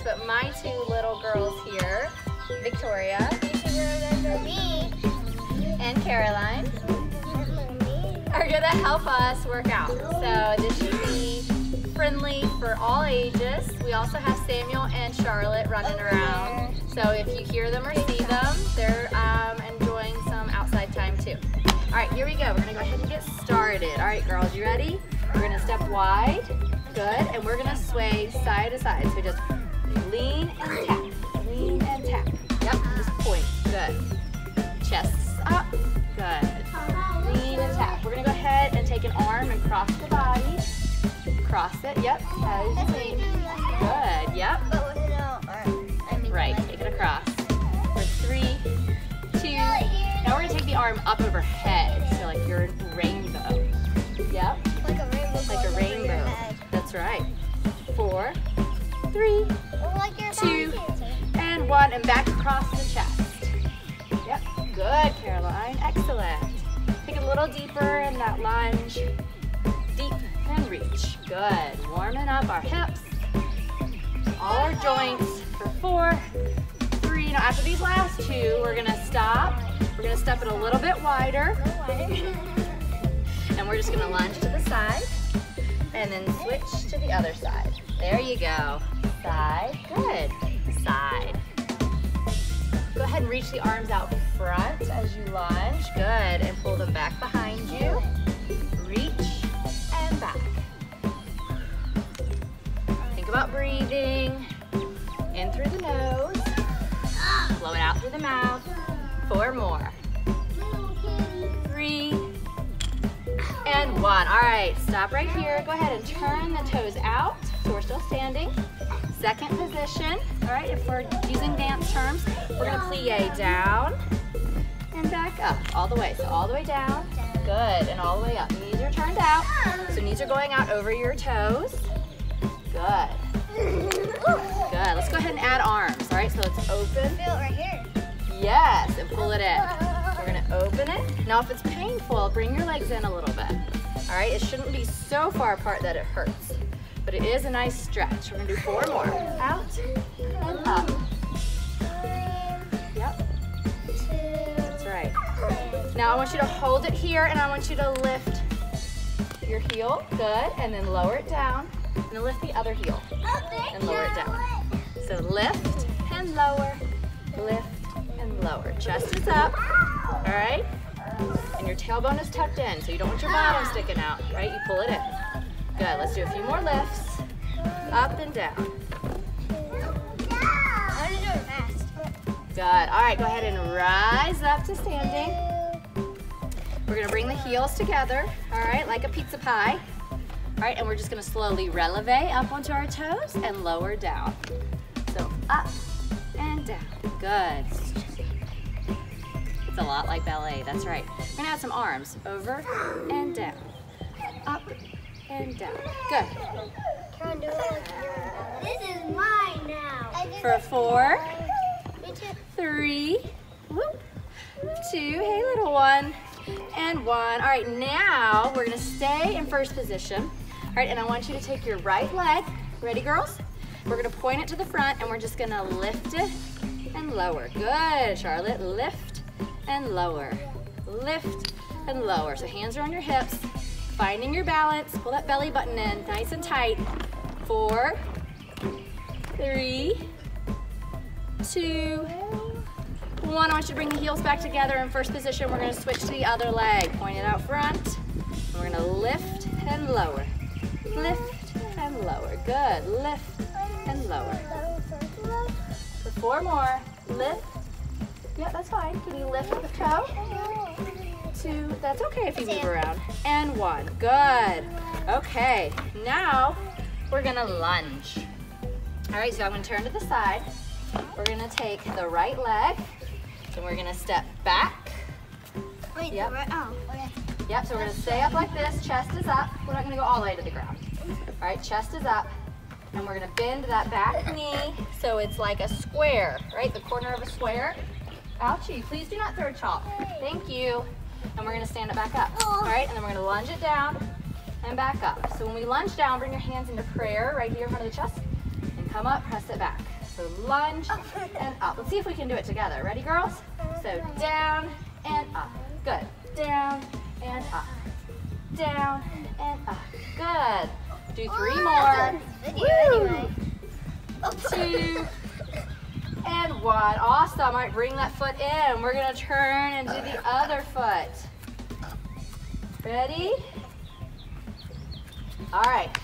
but my two little girls here, Victoria and Caroline, are gonna help us work out. So this should be friendly for all ages. We also have Samuel and Charlotte running around. So if you hear them or see them, they're enjoying some outside time too. All right, here we go. We're gonna go ahead and get started. All right, girls, you ready? We're gonna step wide, good, and we're gonna sway side to side. So just lean and tap, lean and tap. Yep, just point, good. Chests up, good. Lean and tap. We're gonna go ahead and take an arm and cross the body. Cross it, yep, as you lean. Good, yep. Right, take it across. For 3, 2, now we're gonna take the arm up overhead, so like you're a rainbow. Yep. Like a rainbow. Like a rainbow. That's right. 4, 3, 2, and 1, and back across the chest. Yep. Good, Caroline. Excellent. Take it a little deeper in that lunge. Deep and reach. Good. Warming up our hips. All our joints for 4, 3. Now after these last 2, we're gonna stop. We're gonna step it a little bit wider. And we're just gonna lunge to the side and then switch to the other side. There you go. Side, good. Side. Go ahead and reach the arms out front as you lunge. Good, and pull them back behind you. Reach and back. Think about breathing. In through the nose. Blow it out through the mouth. 4 more. 3, and 1. All right, stop right here. Go ahead and turn the toes out. So we're still standing. Second position. All right, if we're using dance terms, we're gonna plie down and back up all the way. So all the way down, good, and all the way up. Knees are turned out. So knees are going out over your toes. Good. Good. Let's go ahead and add arms. All right, so let's open. Feel it right here. Yes, and pull it in. We're gonna open it. Now if it's painful, bring your legs in a little bit. All right, it shouldn't be so far apart that it hurts, but it is a nice stretch. We're gonna do 4 more. Out and up. Yep. That's right. Now I want you to hold it here and I want you to lift your heel, good, and then lower it down, and then lift the other heel and lower it down. So lift and lower, lift and lower. Chest is up, all right? And your tailbone is tucked in, so you don't want your bottom sticking out, right? You pull it in. Good, let's do a few more lifts. Up and down. I'm gonna do it fast. Good, all right, go ahead and rise up to standing. We're gonna bring the heels together, all right, like a pizza pie. All right, and we're just gonna slowly releve up onto our toes and lower down. So up and down, good. It's a lot like ballet, that's right. We're gonna add some arms, over and down, up and down, good. Can I do it? This is mine now. For 4, Me too. 3, whoop, 2, hey little one, and 1. All right, now we're gonna stay in first position. All right, and I want you to take your right leg, ready girls? We're gonna point it to the front and we're just gonna lift it and lower. Good, Charlotte, lift and lower. Lift and lower. So hands are on your hips, finding your balance, pull that belly button in nice and tight. 4, 3, 2, 1. I want you to bring the heels back together in first position. We're gonna switch to the other leg. Point it out front. And we're gonna lift and lower. Lift and lower. Good. Lift and lower. For 4 more. Lift. Yeah, that's fine. Can you lift with the toe? 2. That's okay if you move around. And 1. Good. Okay. Now we're gonna lunge. All right, so I'm gonna turn to the side. We're gonna take the right leg and we're gonna step back. Wait, Yep. right? Oh, okay. Yep, so we're gonna stay up like this, chest is up. We're not gonna go all the way to the ground. All right, chest is up, and we're gonna bend that back knee so it's like a square, right? The corner of a square. Ouchie, please do not throw chalk. Thank you. And we're gonna stand it back up. All right, and then we're gonna lunge it down and back up. So when we lunge down, bring your hands into prayer right here in front of the chest, and come up, press it back. So lunge and up. Let's see if we can do it together. Ready, girls? So down and up. Good. Down and up. Down and up. Good. Do 3 more. Woo. 2 and 1. Awesome. All right, bring that foot in. We're going to turn and do the other foot. Ready? All right.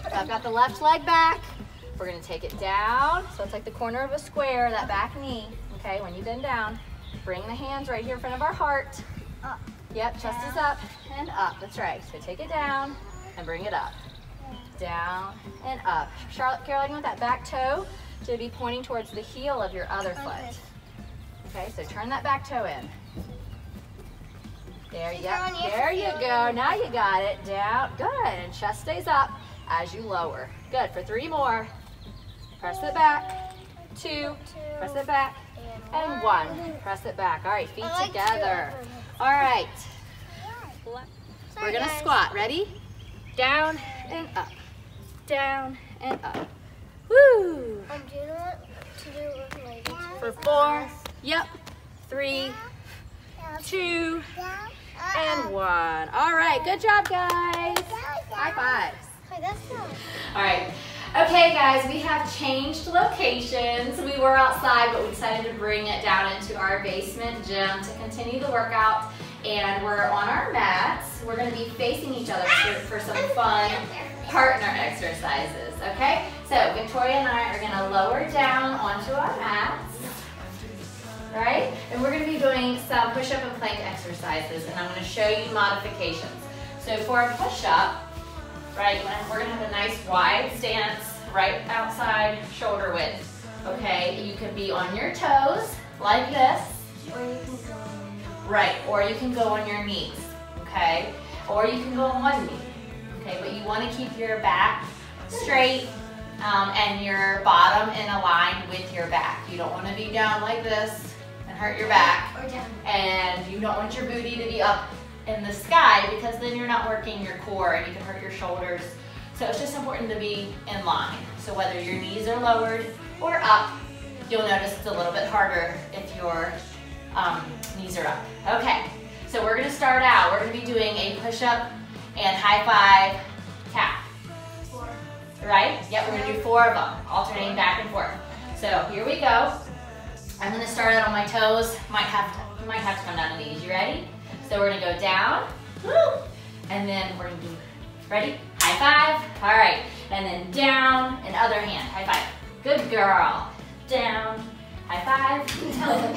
So I've got the left leg back. We're going to take it down. So it's like the corner of a square, that back knee. Okay, when you bend down, bring the hands right here in front of our heart. Up. Yep, chest is up and up. That's right. So take it down and bring it up. Down and up. Charlotte, Caroline, you want that back toe to be pointing towards the heel of your other foot. Okay, so turn that back toe in. There you go. Now you got it. Down. Good. And chest stays up as you lower. Good. For 3 more. Press it back. 2. Press it back. And 1. Press it back. All right, feet together. All right. We're going to squat. Ready? Down and up. Down and up. Woo! Do you know what to do with my legs? For 4. Yep. 3, 2, and 1. All right. Good job, guys. High fives. All right. Okay, guys, we have changed locations. We were outside, but we decided to bring it down into our basement gym to continue the workout. And we're on our mats. We're going to be facing each other for some fun partner exercises, okay? So Victoria and I are going to lower down onto our mats, right? And we're going to be doing some push-up and plank exercises, and I'm going to show you modifications. So for a push-up, right, we're going to have a nice wide stance, right outside shoulder width, okay? You can be on your toes like this. Right, or you can go on your knees, okay? Or you can go on one knee, okay? But you want to keep your back straight and your bottom in a line with your back. You don't want to be down like this and hurt your back. And you don't want your booty to be up in the sky because then you're not working your core and you can hurt your shoulders. So it's just important to be in line. So whether your knees are lowered or up, you'll notice it's a little bit harder if your knees are up. Okay, so we're going to start out. We're going to be doing a push-up and high five tap. 4. Right? Yep, we're going to do 4 of them, alternating back and forth. So here we go. I'm going to start out on my toes. You might have to come down to knees. You ready? So we're going to go down, woo, and then we're going to do, ready? High five. All right, and then down, and other hand, high five. Good girl. Down. High five. Down.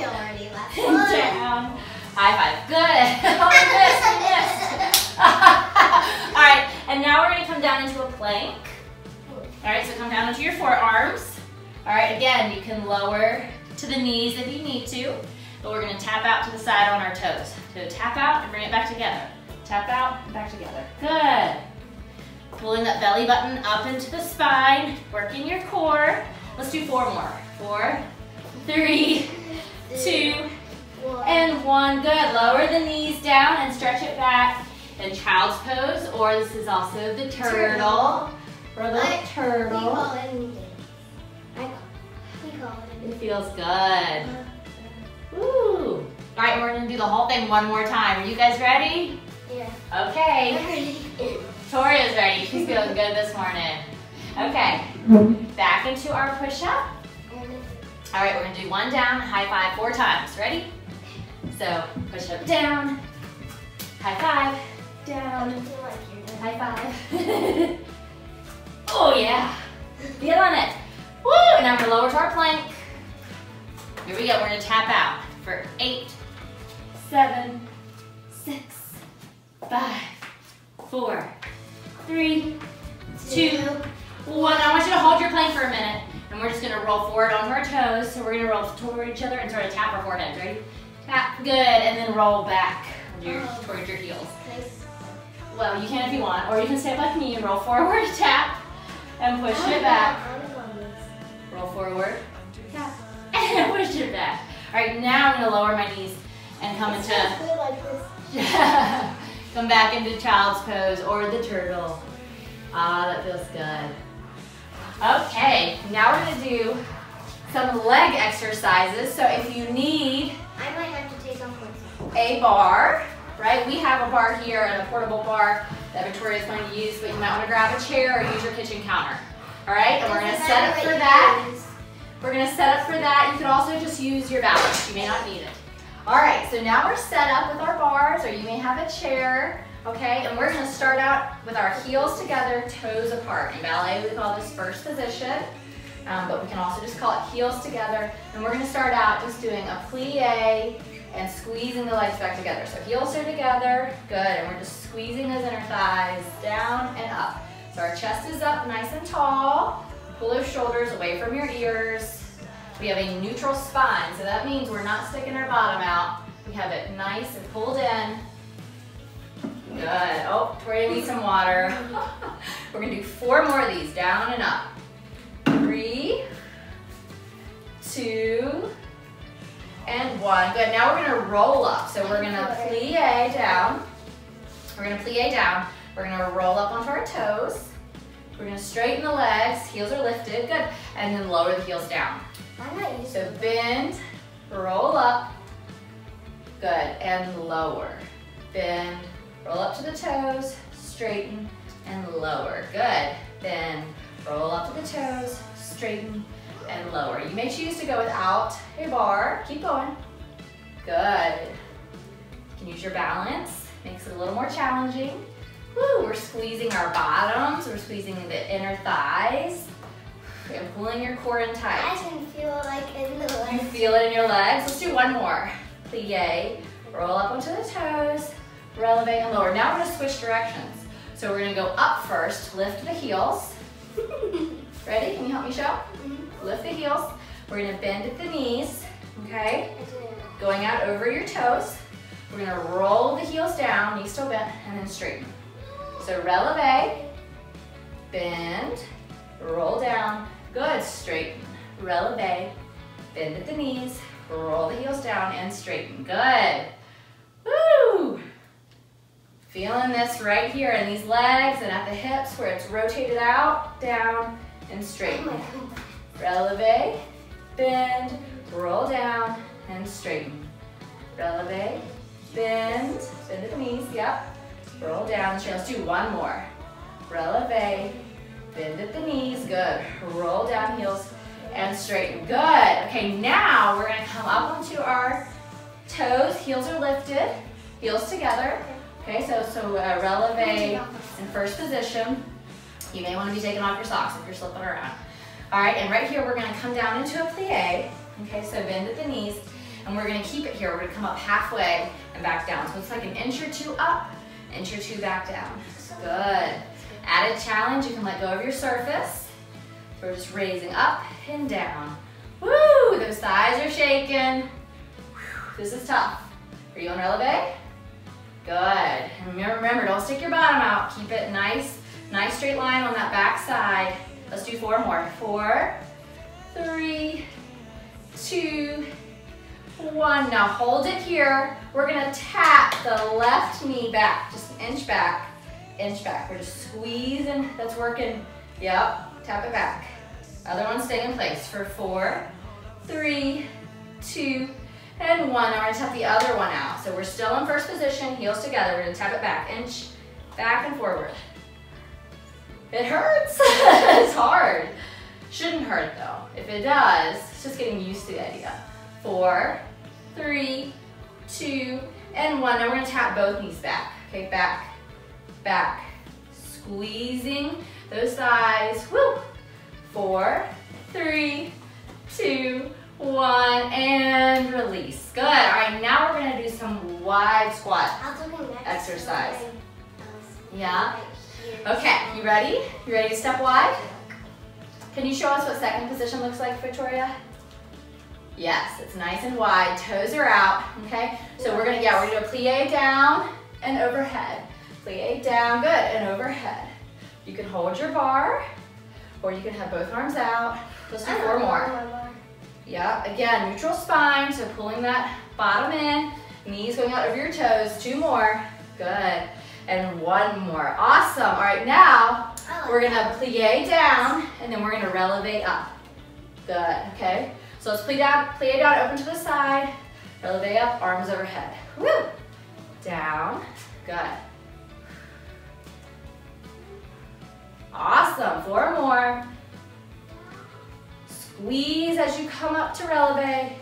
High five. Good. Oh, we missed. All right, and now we're going to come down into a plank. All right, so come down into your forearms. All right, again, you can lower to the knees if you need to, but we're going to tap out to the side on our toes. So tap out and bring it back together. Tap out and back together. Good. Pulling that belly button up into the spine, working your core. Let's do 4 more. 4, 3, 2, and 1. Good. Lower the knees down and stretch it back. And child's pose, or this is also the turtle. Or the turtle. It feels good. Woo. All right, we're gonna do the whole thing one more time. Are you guys ready? Yeah. Okay. Victoria's ready. She's feeling good this morning. Okay. Back into our push-up. All right, we're gonna do 1 down, high five 4 times. Ready? So push up down, high five, down, high five. Oh yeah, feeling it. Woo! And now we're gonna lower to our plank. Here we go. We're gonna tap out for 8, 7, 6, 5, 4, 3, 2, 1. I want you to hold your plank for a minute. And we're just gonna roll forward onto our toes. So we're gonna roll toward each other and sort of tap our foreheads. Ready? Tap, good, and then roll back towards your heels. Well, you can if you want, or you can stay up like me and roll forward, tap, and push it back. Roll forward, tap, and push it back. All right, now I'm gonna lower my knees and come into, come back into child's pose or the turtle. Ah, that feels good. Okay, now we're gonna do some leg exercises. So if you need I might have to take off my a bar, right? We have a bar here and a portable bar that Victoria is going to use, but you might want to grab a chair or use your kitchen counter. All right, and we're going to set up for that. We're going to set up for that. You could also just use your balance. You may not need it. All right, so now we're set up with our bars, or you may have a chair, okay? And we're going to start out with our heels together, toes apart. In ballet, we call this first position, but we can also just call it heels together. And we're going to start out just doing a plie and squeezing the legs back together. So heels are together, good, and we're just squeezing those inner thighs down and up. So our chest is up nice and tall. Pull those shoulders away from your ears. We have a neutral spine, so that means we're not sticking our bottom out. We have it nice and pulled in. Good. Oh, Tori needs some water. We're gonna do 4 more of these, down and up. 3, 2, and 1. Good. Now we're gonna roll up. So we're gonna plie down. We're gonna plie down. We're gonna roll up onto our toes. We're gonna straighten the legs, heels are lifted, good. And then lower the heels down. So bend, roll up, good, and lower. Bend, roll up to the toes, straighten, and lower, good. Bend, roll up to the toes, straighten, and lower. You may choose to go without a bar, keep going. Good. You can use your balance, makes it a little more challenging. Woo, we're squeezing our bottoms, we're squeezing the inner thighs, and pulling your core in tight. I can feel it like in the legs. You feel it in your legs? Let's do 1 more. Plie, roll up onto the toes, releve and lower. Now we're gonna switch directions. So we're gonna go up first, lift the heels. Ready? Can you help me show? Mm-hmm. Lift the heels. We're gonna bend at the knees, okay? Going out over your toes. We're gonna roll the heels down, knees still bent, and then straighten. So releve, bend, roll down, good, straighten, releve, bend at the knees, roll the heels down and straighten, good. Woo! Feeling this right here in these legs and at the hips where it's rotated out, down, and straighten. Releve, bend, roll down, and straighten. Releve, bend at the knees, yep. Roll down, let's do 1 more. Releve, bend at the knees, good. Roll down heels and straighten, good. Okay, now we're gonna come up onto our toes, heels are lifted, heels together. Okay, so releve in first position. You may wanna be taking off your socks if you're slipping around. All right, and right here we're gonna come down into a plie. Okay, so bend at the knees, and we're gonna keep it here. We're gonna come up halfway and back down. So it's like an inch or 2 up, inch or 2 back down. Good. Added challenge, you can let go of your surface. We're just raising up and down. Woo, those thighs are shaking. This is tough. Are you on releve? Good. And remember, don't stick your bottom out. Keep it nice straight line on that back side. Let's do 4 more. 4, 3, 2, 1. Now hold it here. We're gonna tap the left knee back, just an inch back, inch back. We're just squeezing, that's working. Yep, tap it back. Other one stay in place for 4, 3, 2, and 1. Now we're gonna tap the other one out. So we're still in first position, heels together. We're gonna tap it back, inch, back and forward. It hurts, it's hard. Shouldn't hurt though. If it does, it's just getting used to the idea. 4, 3, 2, and 1. Now we're gonna tap both knees back. Okay, back, back. Squeezing those thighs, woo. 4, 3, 2, 1, and release. Good, all right, now we're gonna do some wide squat exercise. Yeah? Okay, you ready? You ready to step wide? Can you show us what second position looks like, Victoria? Yes, it's nice and wide, toes are out, okay? So we're gonna do a plie down and overhead. Plie down, good, and overhead. You can hold your bar, or you can have both arms out. Let's do 4 more. Yeah, again, neutral spine, so pulling that bottom in, knees going out over your toes. 2 more, good. And 1 more, awesome. All right, now we're gonna plie down, and then we're gonna releve up. Good, okay? So let's plie down, open to the side. Releve up, arms overhead. Woo! Down, good. Awesome, 4 more. Squeeze as you come up to releve.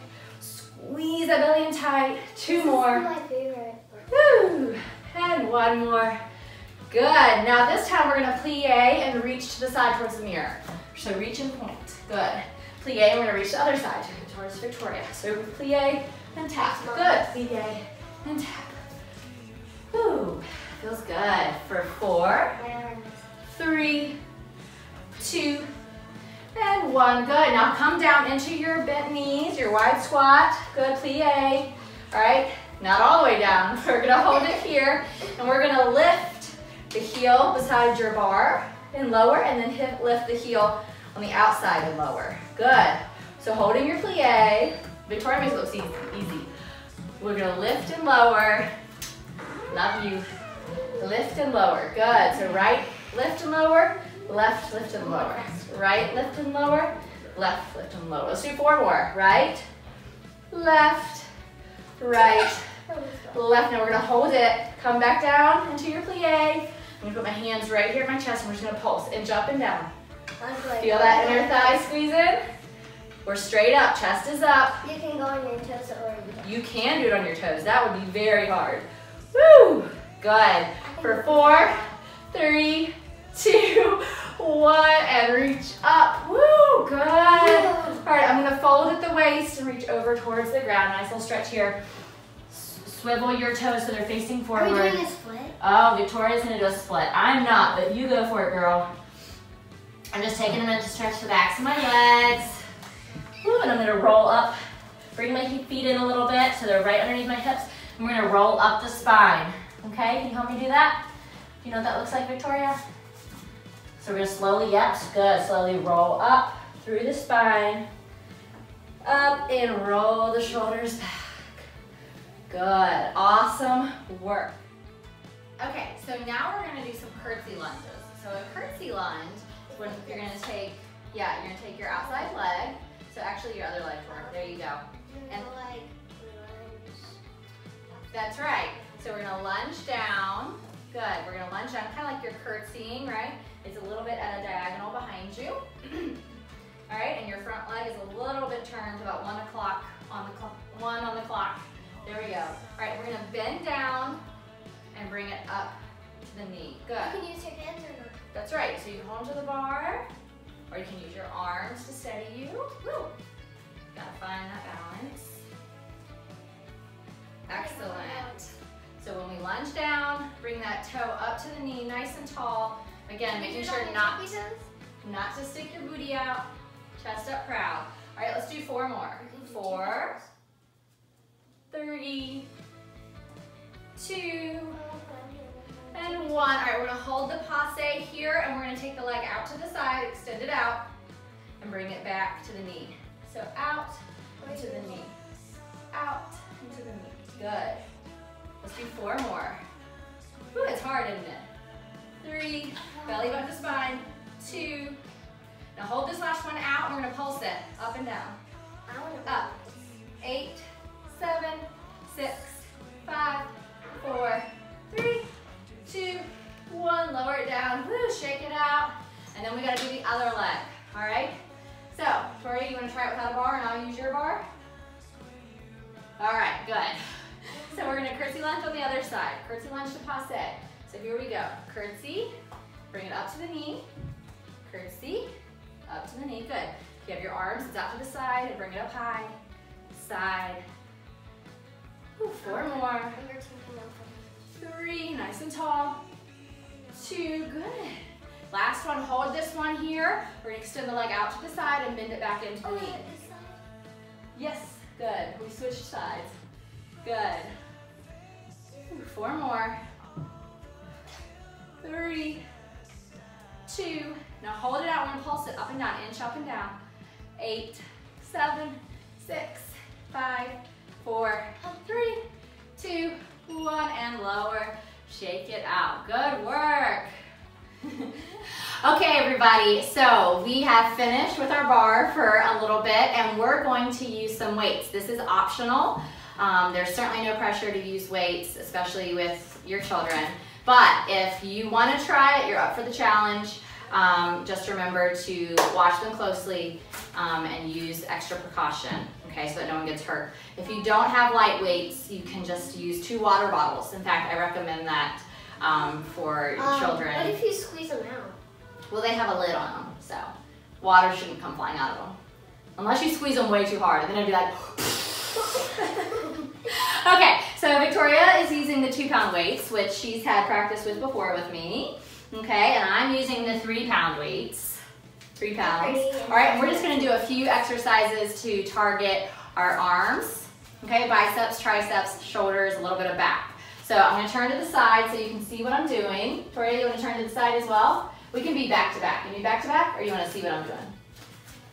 Squeeze that belly in tight. 2 more. This is my favorite. Woo! And 1 more. Good. Now this time we're gonna plie and reach to the side towards the mirror. So reach and point. Good. Plie, and we're gonna reach to the other side towards Victoria. So plie and tap. Good. Plie and tap. Woo. Feels good. For 4, 3, 2, and 1. Good. Now come down into your bent knees, your wide squat. Good. Plie. All right. Not all the way down. We're gonna hold it here, and we're gonna lift the heel beside your bar and lower, and then lift the heel on the outside and lower. Good. So holding your plie. Victoria makes it look easy. We're gonna lift and lower. Love you. Lift and lower. Good. So right, lift and lower. Left, lift and lower. Right, lift and lower. Left, lift and lower. Let's do 4 more. Right, left, right, left. Now we're gonna hold it. Come back down into your plie. I'm gonna put my hands right here at my chest, and we're just gonna pulse. Inch up and down. Feel that inner thigh squeezing? We're straight up, chest is up. You can go on your toes or you can do it on your toes. That would be very hard. Woo! Good. For 4, 3, 2, 1, and reach up. Woo! Good. All right, I'm gonna fold at the waist and reach over towards the ground. Nice little stretch here. Swivel your toes so they're facing forward. Are we doing a split? Oh, Victoria's gonna do a split. I'm not, but you go for it, girl. I'm just taking a minute to stretch the backs of my legs. Woo, and I'm gonna roll up. Bring my feet in a little bit so they're right underneath my hips. And we're gonna roll up the spine. Okay, can you help me do that? Do you know what that looks like, Victoria? So we're gonna slowly, yep, good. Slowly roll up through the spine. Up and roll the shoulders back. Good, awesome work. Okay, so now we're gonna do some curtsy lunges. So a curtsy lunge is when you're gonna take, you're gonna take your outside leg. So actually your other leg forward, there you go. And like that's right. So we're gonna lunge down. Good, we're gonna lunge down, kind of like you're curtsying, right? It's a little bit at a diagonal behind you. All right, and your front leg is a little bit turned, about 1 o'clock on the clock, 1 on the clock. There we go. All right, we're gonna bend down and bring it up to the knee. Good. You can use your hands or not. That's right, so you can hold to the bar, or you can use your arms to steady you. Woo. Gotta find that balance. Excellent. So when we lunge down, bring that toe up to the knee, nice and tall. Again, making sure not to stick your booty out, chest up proud. All right, let's do 4 more. 4, 3, 2, and 1. All right, we're gonna hold the passe here, and we're gonna take the leg out to the side, extend it out, and bring it back to the knee. So out into the knee, out into the knee. Good. Let's do 4 more. Ooh, it's hard, isn't it? 3, belly above the spine, 2. Now hold this last one out, and we're gonna pulse it up and down. Up, 8, 7, 6, 5, 4, 3, 2, 1. Lower it down. Woo, shake it out. And then we gotta do the other leg. All right? So, Tori, you wanna try it without a bar and I'll use your bar? All right, good. So we're gonna curtsy lunge on the other side. Curtsy lunge to passe. So here we go. Curtsy, bring it up to the knee. Curtsy, up to the knee, good. You have your arms, it's out to the side and bring it up high. Side. Ooh, 4 more. 3, nice and tall. 2, good. Last one, hold this one here. We're gonna extend the leg out to the side and bend it back into the knee. Yes, good. We switched sides. Good. Ooh, 4 more. 3, 2. Now hold it out. We're gonna pulse it up and down, inch up and down. 8, 7, 6, 5, 4, 3, 2, 1, and lower. Shake it out. Good work. Okay, everybody, so we have finished with our bar for a little bit, and we're going to use some weights. This is optional. There's certainly no pressure to use weights, especially with your children. But if you want to try it, you're up for the challenge, just remember to watch them closely and use extra precaution, okay, so that no one gets hurt. If you don't have light weights, you can just use 2 water bottles. In fact, I recommend that for children. What if you squeeze them out? Well, they have a lid on them, so water shouldn't come flying out of them. Unless you squeeze them way too hard, then it'd be like... Okay, so Victoria is using the 2-pound weights, which she's had practice with before with me. Okay, and I'm using the 3-pound weights. 3 pounds. All right, and we're just gonna do a few exercises to target our arms. Okay, biceps, triceps, shoulders, a little bit of back. So I'm gonna turn to the side so you can see what I'm doing. Victoria, you wanna turn to the side as well? We can be back to back. Can you back to back, or you wanna see what I'm doing?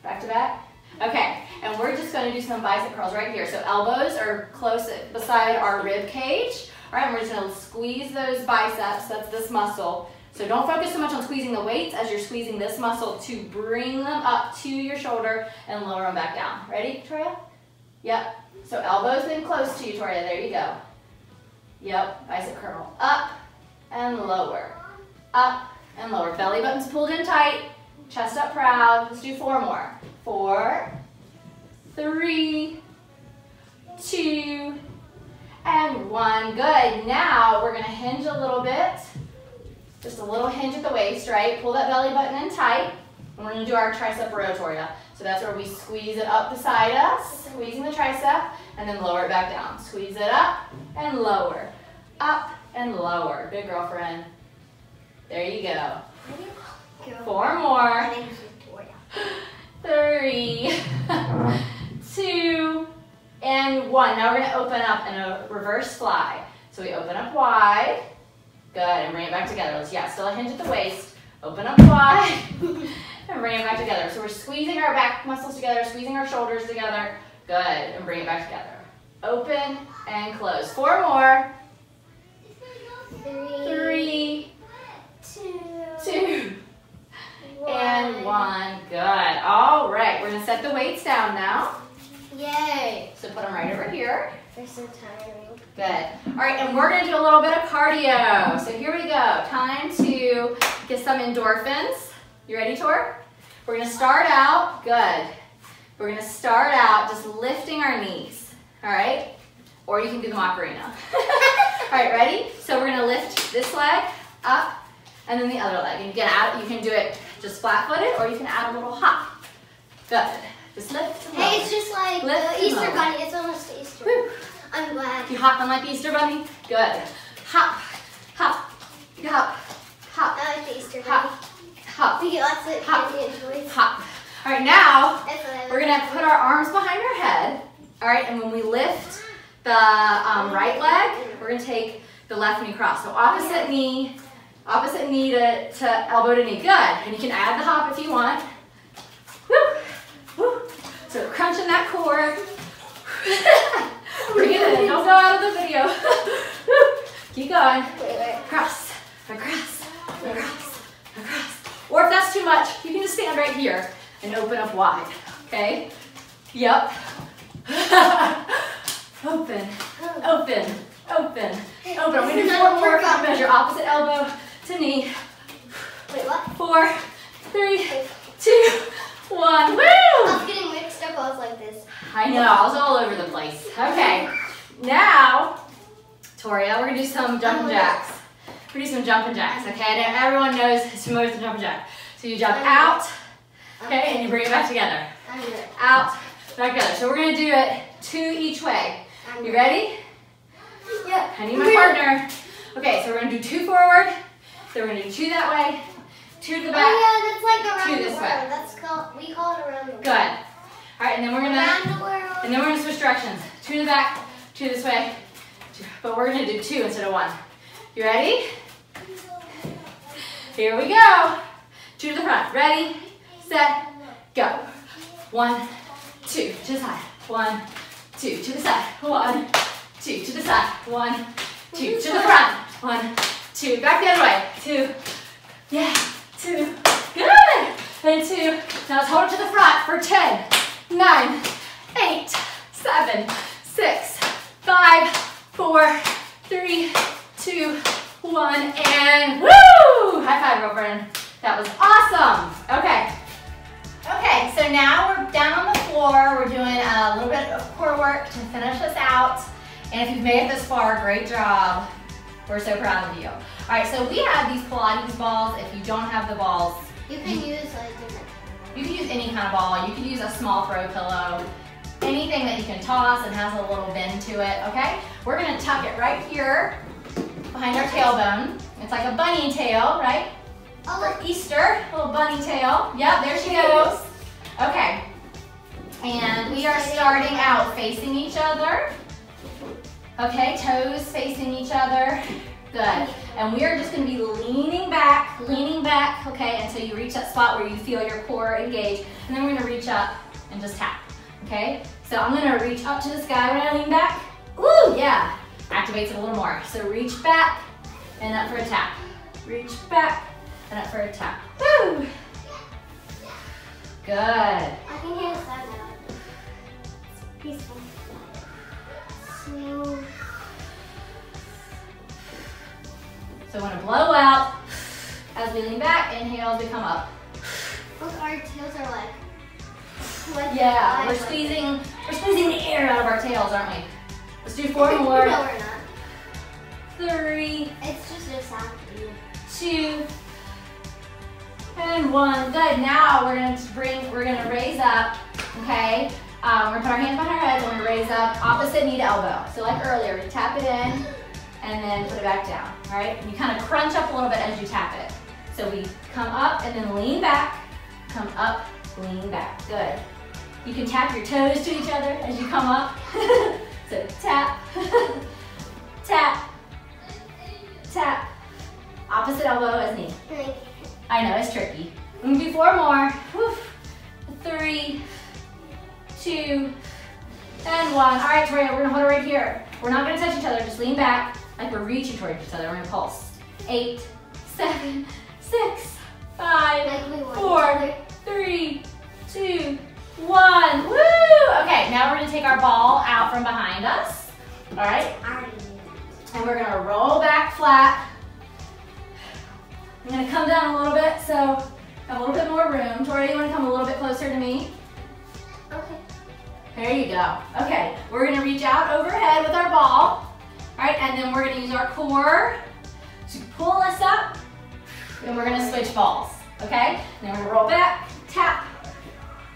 Back to back? Okay, and we're just gonna do some bicep curls right here. So elbows are close beside our rib cage. All right, and we're just gonna squeeze those biceps, that's this muscle. So don't focus so much on squeezing the weights as you're squeezing this muscle to bring them up to your shoulder and lower them back down. Ready, Victoria? Yep. So elbows in close to you, Victoria. There you go. Yep, bicep curl. Up and lower. Up and lower. Belly button's pulled in tight. Chest up proud. Let's do 4 more. 4, 3, 2, and 1. Good. Now we're going to hinge a little bit. Just a little hinge at the waist, right? Pull that belly button in tight. And we're going to do our tricep rotoria. So that's where we squeeze it up beside us, squeezing the tricep, and then lower it back down. Squeeze it up and lower. Up and lower. Good girlfriend. There you go. 4 more. 3, 2, and 1. Now we're going to open up in a reverse fly. So we open up wide. Good, and bring it back together. Let's, still a hinge at the waist. Open up wide, and bring it back together. So we're squeezing our back muscles together, squeezing our shoulders together. Good, and bring it back together. Open and close. 4 more. 3, 2, and 1. Good. All right, we're gonna set the weights down now. Yay! So put them right over here. They're so tiring. Good. All right, and we're gonna do a little bit of cardio. So here we go. Time to get some endorphins. You ready, Tor? We're gonna start out, good. We're gonna start out just lifting our knees, all right? Or you can do the Macarena. All right, ready? So we're gonna lift this leg up and then the other leg. And you can do it just flat-footed, or you can add a little hop. Good. Just lift. Hey, it's just like the Easter Bunny. It's almost Easter. Woo. I'm glad. You hopping like the Easter Bunny? Good. Hop, hop, hop, hop. I like the Easter Bunny. Hop, hop. We get lots of hop, candy and toys. hop. All right, now That's what I like. we're gonna put our arms behind our head. All right, and when we lift the right leg, we're gonna take the left knee cross. So opposite knee to elbow to knee. Good. And you can add the hop if you want. Woo, woo. So crunching that core. Bring it in. Don't go out of the video. Keep going. Wait. Cross, across, across, across. Or if that's too much, you can just stand right here and open up wide. Okay? Yep. Open, open, open, open. I'm going to do 4 more. Measure opposite elbow to knee. Wait, what? 4, 3, 2, 1. Woo! I was getting mixed up. I was like this. I know, I was all over the place. Okay, now, Toria, we're gonna do some jumping jacks. We're gonna do some jumping jacks, okay? And everyone knows it's familiar with the jumping jack. So you jump out, okay, and you bring it back together. Out, back together. So we're gonna do it 2 each way. You ready? Yeah. I need my partner. Okay, so we're gonna do 2 forward, then we're gonna do 2 that way, 2 to the back. Oh yeah, that's like around 2 the this world. way. That's called, we call it around the world. Good. All right, and then we're Around the world. gonna switch directions. 2 to the back, 2 this way, 2. But we're gonna do 2 instead of 1. You ready? Here we go. 2 to the front. Ready, set, go. 1, 2 to the side. 1, 2 to the side. 1, 2 to the side. 1, 2 to the front. 1, 2. Back the other way. 2. Yeah. 2. and 2. Now let's hold it to the front for 10, 9, 8, 7, 6, 5, 4, 3, 2, 1, and woo! High five, girlfriend. That was awesome. Okay. Okay, so now we're down on the floor. We're doing a little bit of core work to finish this out. And if you've made it this far, great job. We're so proud of you. All right, so we have these Pilates balls. If you don't have the balls, You can use like different. you can use any kind of ball. You can use a small throw pillow. Anything that you can toss and has a little bend to it, okay? We're gonna tuck it right here behind our tailbone. It's like a bunny tail, right? For Easter, little bunny tail. Yep, there she goes. Okay, and we are starting out facing each other. Okay, toes facing each other. Good. And we are just gonna be leaning back, okay, until you reach that spot where you feel your core engage. And then we're gonna reach up and just tap, okay? So I'm gonna reach up to the sky when I lean back. Woo, yeah, activates it a little more. So reach back and up for a tap. Reach back and up for a tap. Woo! Good. I can hear the sound now. It's peaceful. So we're gonna blow out as we lean back. Inhale as we come up. Look, our tails are like yeah, we're squeezing the air out of our tails, aren't we? Let's do 4 more. No, we're not. 3, It's just a sound for you. 2, and 1. Good. Now we're gonna raise up. Okay. We're gonna put our hands behind our heads and we're gonna raise up opposite knee to elbow. So like earlier, we tap it in and then put it back down. All right. And you kind of crunch up a little bit as you tap it. So we come up and then lean back. Come up, lean back. Good. You can tap your toes to each other as you come up. So tap, tap, tap. Opposite elbow as knee. I know, it's tricky. We're gonna do 4 more. Woo. 3, 2, and 1. All right, Toria, we're gonna hold it right here. We're not gonna touch each other, just lean back like we're reaching towards each other. We're gonna pulse. 8, 7, 6, 5, 4, 3, 2, 1. Woo! Okay, now we're gonna take our ball out from behind us. All right? And we're gonna roll back flat. I'm gonna come down a little bit, so have a little bit more room. Tori, you wanna come a little bit closer to me? Okay. There you go. Okay, we're gonna reach out overhead with our ball. All right, and then we're gonna use our core to pull us up, and we're gonna switch balls, okay? And then we're gonna roll back, tap,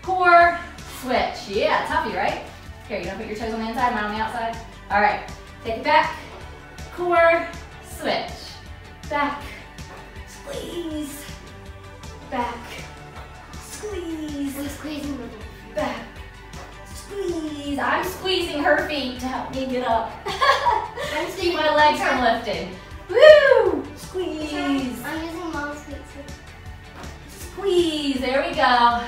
core, switch. Yeah, toughy, right? Here, you gonna put your toes on the inside, mine on the outside? All right, take it back, core, switch, back, squeeze, back, squeeze, I'm squeezing the back, squeeze. I'm squeezing her feet to help me get up. Keep my legs from lifting. Woo! Squeeze. I'm using mom's feet too. Squeeze. There we go.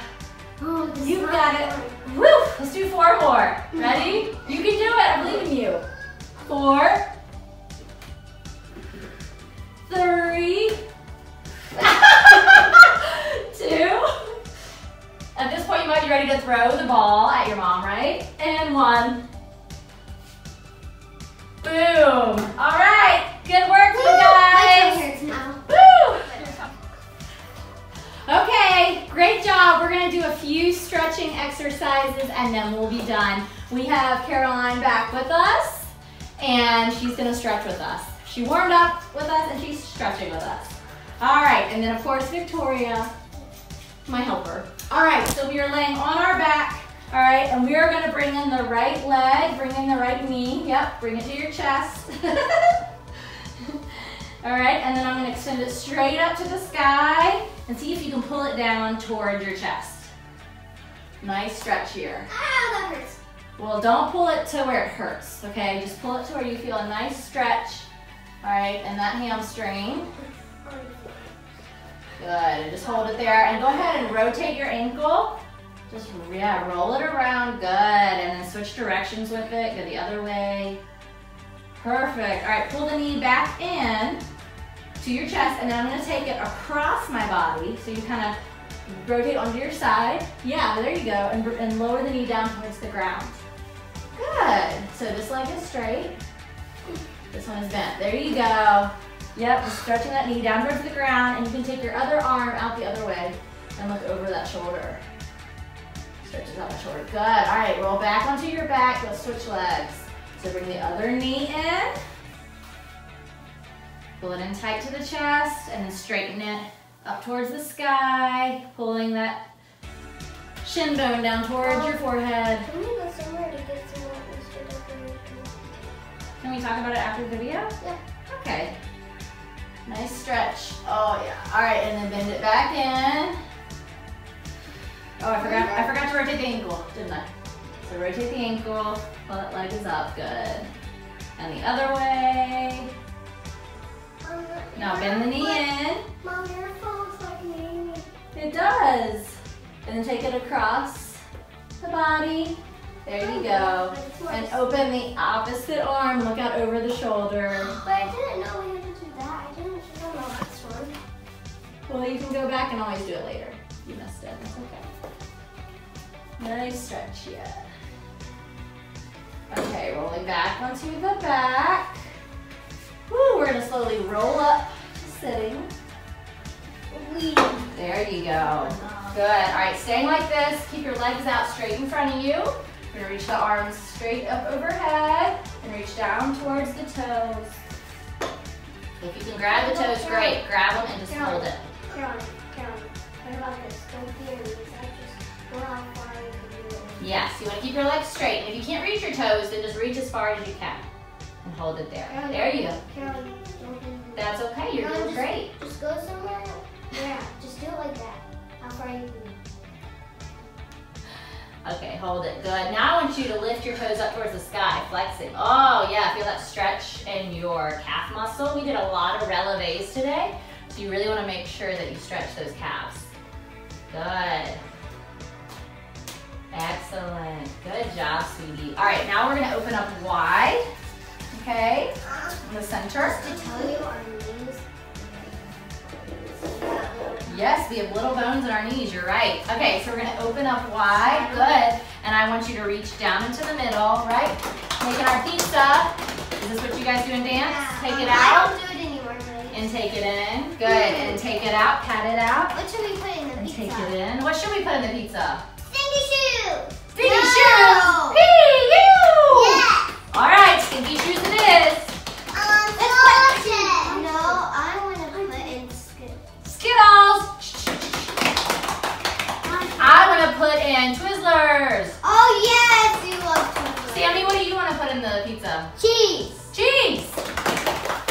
Oh, this You is got not it. fun. Woo! Let's do 4 more. Ready? You can do it. I believe in you. 4, 3, 2. At this point, you might be ready to throw the ball at your mom, right? And 1. Boom. All right. Good work, you My guys. toe hurts now. Woo! Okay, great job. We're gonna do a few stretching exercises and then we'll be done. We have Caroline back with us and she's gonna stretch with us. She warmed up with us and she's stretching with us. All right, and then of course Victoria, my helper. All right, so we are laying on our back, all right, and we are gonna bring in the right leg, bring in the right knee. Yep, bring it to your chest. All right, and then I'm gonna extend it straight up to the sky and see if you can pull it down towards your chest. Nice stretch here. Ah, that hurts. Well, don't pull it to where it hurts, okay? Just pull it to where you feel a nice stretch. All right, and that hamstring. Good, and just hold it there. And go ahead and rotate your ankle. Just, yeah, roll it around, good. And then switch directions with it, go the other way. Perfect, all right, pull the knee back in to your chest, and then I'm gonna take it across my body. So you kind of rotate onto your side. Yeah, there you go. And lower the knee down towards the ground. Good. So this leg is straight. This one is bent. There you go. Yep, just stretching that knee down towards the ground, and you can take your other arm out the other way and look over that shoulder. Stretches out the shoulder. Good. All right, roll back onto your back. Let's switch legs. So bring the other knee in. Pull it in tight to the chest, and then straighten it up towards the sky, pulling that shin bone down towards your forehead. Can we go somewhere to get some more Mr. Can we talk about it after the video? Yeah. Okay. Nice stretch. Oh yeah. All right, and then bend it back in. Oh, I forgot to rotate the ankle, didn't I? So rotate the ankle while that leg is up. Good. And the other way. Now bend the knee in. Mom, your phone's like me. It does. And then take it across the body. There you go. And open the opposite arm. Look out over the shoulder. But I didn't know we had to do that. I didn't know the last one. Well, you can go back and always do it later. You missed it. That's okay. Nice stretch yet. Okay, rolling back onto the back. Woo, we're gonna slowly roll up to sitting. There you go. Good. All right, staying like this. Keep your legs out straight in front of you. We're gonna reach the arms straight up overhead and reach down towards the toes. If you can grab the toes, great. Grab them and just hold it. Carolyn, what about this? Don't be your knees. I just go how far you can do it. Yes, you wanna keep your legs straight. And if you can't reach your toes, then just reach as far as you can and hold it there. Carolyn, There you go. Carolyn, don't be. That's okay, you're doing great. Just go somewhere. Yeah, just do it like that. How far you can do. Okay, hold it. Good. Now I want you to lift your toes up towards the sky, flexing. Oh yeah, feel that stretch in your calf muscle. We did a lot of releves today, so you really want to make sure that you stretch those calves. Good. Excellent. Good job, sweetie. All right, now we're going to open up wide. Okay, in the center. Just to tell you, our knees. Yes, we have little bones in our knees, you're right. Okay, so we're gonna open up wide, good. And I want you to reach down into the middle, right? Making our pizza. Is this what you guys do in dance? Yeah. Take it I out. don't do it anymore, really. And take it in, good. And take it out, pat it out. What should we put in the And pizza? take it in. What should we put in the pizza? Stinky shoes! Stinky No! shoes! P-U! Yes! All right, stinky shoes it is. No, I want to put in Skittles. I want to put in Twizzlers. Oh yes, you love Twizzlers. Sammy, what do you want to put in the pizza? Cheese. Cheese.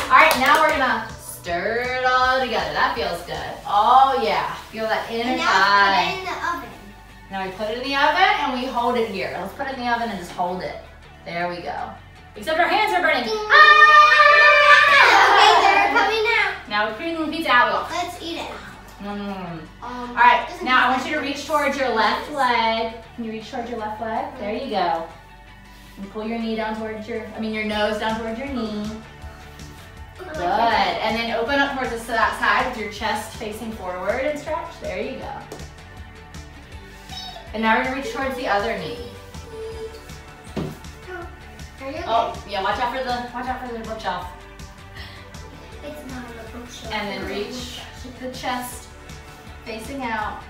All right, now we're gonna stir it all together. That feels good. Oh yeah, feel that inner And now thigh. put it in the oven. Now we put it in the oven and we hold it here. Let's put it in the oven and just hold it. There we go. Except our hands are burning. Okay, they're coming out. Now we're putting the pizza out. Let's eat it. All right, now I want you to reach towards your left leg. Can you reach towards your left leg? There you go. And pull your knee down towards your nose down towards your knee. Good. And then open up towards the side with your chest facing forward and stretch. There you go. And now we're gonna reach towards the other knee. Are you okay? Oh, yeah, watch out for the bookshelf. It's not a bookshelf. And then reach the chest facing out.